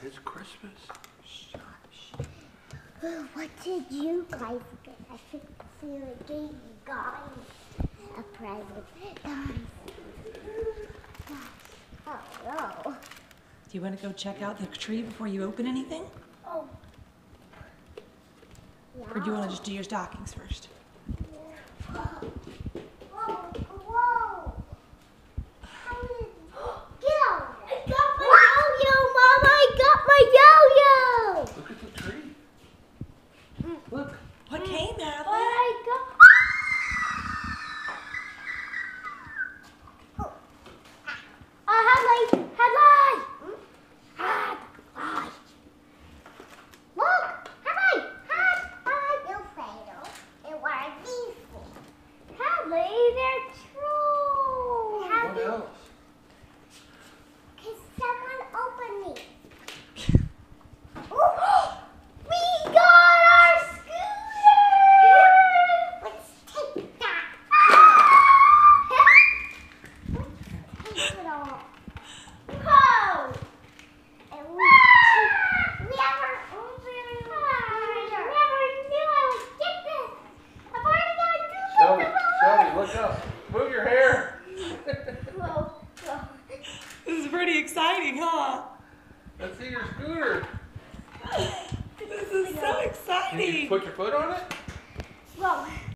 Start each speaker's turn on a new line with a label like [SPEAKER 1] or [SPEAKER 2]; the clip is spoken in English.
[SPEAKER 1] It's Christmas.
[SPEAKER 2] What did you guys get? I think Santa gave you guys a present. Oh no.
[SPEAKER 3] Do you want to go check out the tree before you open anything?
[SPEAKER 2] Oh. Yeah.
[SPEAKER 3] Or do you want to just do your stockings first?
[SPEAKER 2] Whoa. Whoa. Get over there. I got my yo-yo, Mama. I got my yo-yo.
[SPEAKER 1] Look at the tree. Look.
[SPEAKER 3] What came,
[SPEAKER 2] What
[SPEAKER 3] Hadley?
[SPEAKER 2] I got. Hadley. Look, Hadley. You fatal. And what are these things? Hadley, they're trolls.
[SPEAKER 1] What else?
[SPEAKER 2] Can someone open these? We got our scooter! Let's take that. Let's take it off. Whoa! And we never knew I would get this. I've already got a
[SPEAKER 1] Shelby,
[SPEAKER 2] Google.
[SPEAKER 1] Shelby, look up. Move your hair.
[SPEAKER 2] Whoa.
[SPEAKER 3] This is pretty exciting, huh?
[SPEAKER 1] Let's see your scooter.
[SPEAKER 3] This is so
[SPEAKER 1] Can you
[SPEAKER 3] exciting.
[SPEAKER 1] put your foot on it?
[SPEAKER 2] Whoa.